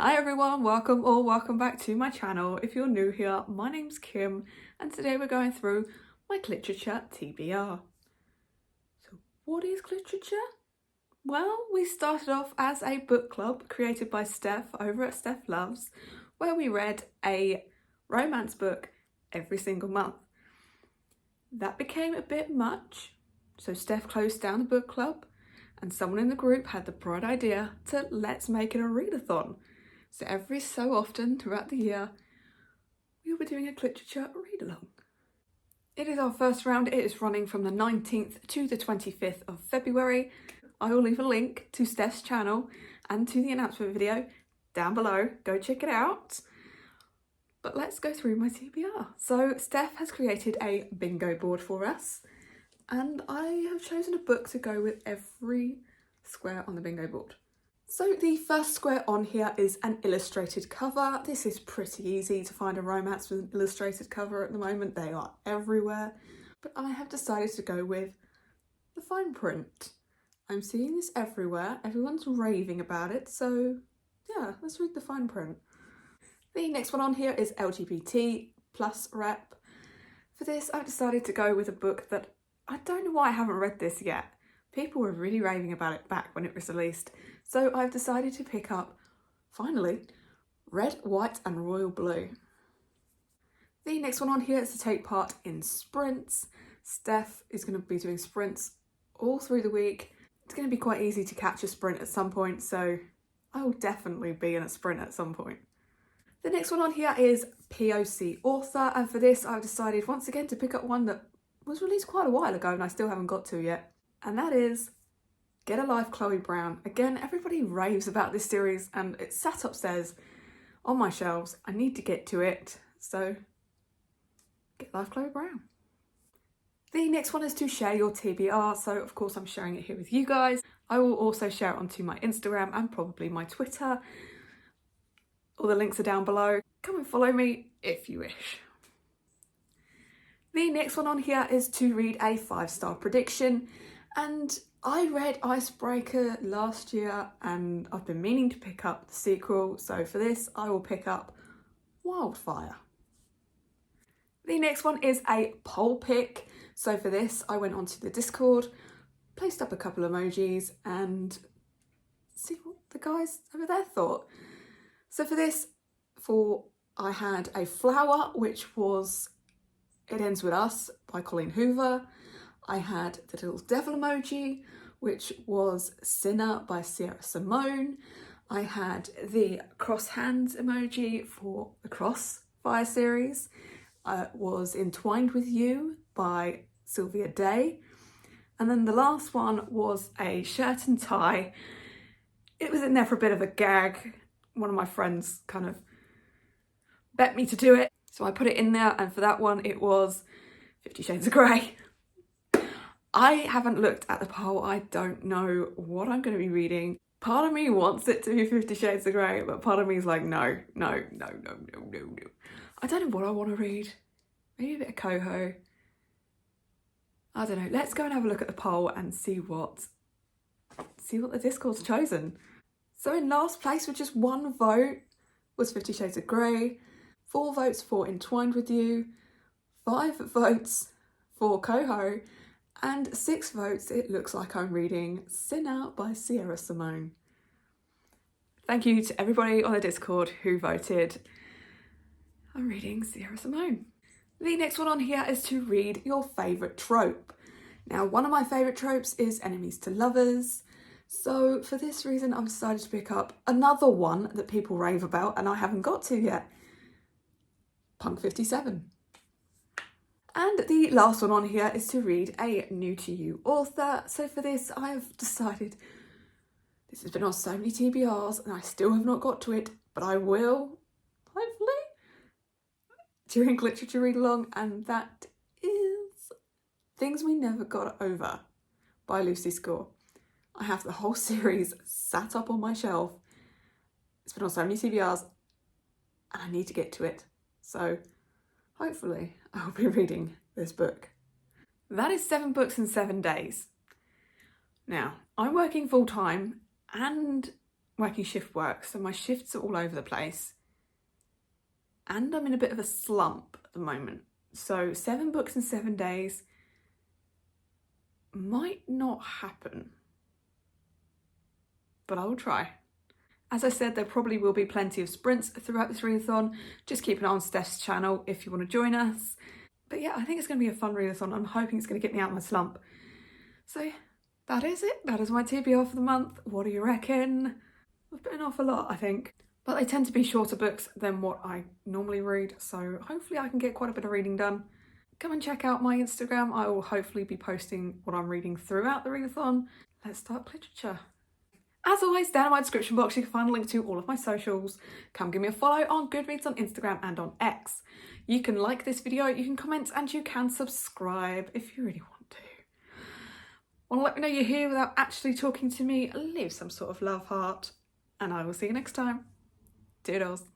Hi everyone, welcome or welcome back to my channel. If you're new here, my name's Kim and today we're going through my Cliterature TBR. So what is Cliterature? Well, we started off as a book club created by Steph over at Steph Loves, where we read a romance book every single month. That became a bit much, so Steph closed down the book club and someone in the group had the bright idea to let's make it a readathon. So every so often throughout the year, we'll be doing a Cliterature read-along. It is our first round. It is running from the 19th to the 25th of February. I will leave a link to Steph's channel and to the announcement video down below. Go check it out. But let's go through my TBR. So Steph has created a bingo board for us and I have chosen a book to go with every square on the bingo board. So the first square on here is an illustrated cover. This is pretty easy to find a romance with an illustrated cover at the moment. They are everywhere. But I have decided to go with the fine print. I'm seeing this everywhere. Everyone's raving about it. So yeah, let's read the fine print. The next one on here is LGBT plus rep. For this, I've decided to go with a book that I don't know why I haven't read this yet. People were really raving about it back when it was released. So I've decided to pick up, finally, Red, White and Royal Blue. The next one on here is to take part in sprints. Steph is going to be doing sprints all through the week. It's going to be quite easy to catch a sprint at some point, so I will definitely be in a sprint at some point. The next one on here is POC author, and for this I've decided once again to pick up one that was released quite a while ago and I still haven't got to yet. And that is Get a Life, Chloe Brown. Again, everybody raves about this series and it's sat upstairs on my shelves. I need to get to it, so Get a Life, Chloe Brown. The next one is to share your TBR, so of course I'm sharing it here with you guys. I will also share it onto my Instagram and probably my Twitter. All the links are down below. Come and follow me if you wish. The next one on here is to read a 5-star prediction. And I read Icebreaker last year and I've been meaning to pick up the sequel. So for this, I will pick up Wildfire. The next one is a poll pick. So for this, I went onto the Discord, placed up a couple of emojis and see what the guys over there thought. So for this, I had a flower, which was It Ends With Us by Colleen Hoover. I had the little devil emoji, which was Sinner by Sierra Simone. I had the cross hands emoji for the Crossfire series. Was Entwined With You by Sylvia Day. And then the last one was a shirt and tie. It was in there for a bit of a gag. One of my friends kind of bet me to do it. So I put it in there, and for that one it was 50 Shades of Grey. I haven't looked at the poll. I don't know what I'm going to be reading. Part of me wants it to be 50 Shades of Grey, but part of me is like, no. I don't know what I want to read. Maybe a bit of Coho. I don't know. Let's go and have a look at the poll and see what the Discord's chosen. So in last place with just one vote was 50 Shades of Grey. 4 votes for Entwined With You. 5 votes for Coho. And 6 votes, it looks like I'm reading Sinner by Sierra Simone. Thank you to everybody on the Discord who voted. I'm reading Sierra Simone. The next one on here is to read your favourite trope. Now, one of my favourite tropes is enemies to lovers. So for this reason, I've decided to pick up another one that people rave about and I haven't got to yet. Punk 57. And the last one on here is to read a new to you author. So for this, I have decided, this has been on so many TBRs and I still have not got to it, but I will, hopefully, during Cliterature Read Along, and that is Things We Never Got Over by Lucy Score. I have the whole series sat up on my shelf. It's been on so many TBRs and I need to get to it. So hopefully I'll be reading this book. That is 7 books in 7 days. Now, I'm working full time and working shift work, so my shifts are all over the place. And I'm in a bit of a slump at the moment. So 7 books in 7 days might not happen. But I will try. As I said, there probably will be plenty of sprints throughout this readathon. Just keep an eye on Steph's channel if you want to join us. But yeah, I think it's going to be a fun readathon. I'm hoping it's going to get me out of my slump. So that is it. That is my TBR for the month. What do you reckon? I've bitten off a lot, I think. But they tend to be shorter books than what I normally read, so hopefully I can get quite a bit of reading done. Come and check out my Instagram. I will hopefully be posting what I'm reading throughout the readathon. Let's start Cliterature. As always, down in my description box you can find a link to all of my socials. Come give me a follow on Goodreads, on Instagram and on X. You can like this video, you can comment and you can subscribe if you really want to. Want to let me know you're here without actually talking to me? Leave some sort of love heart and I will see you next time. Doodles.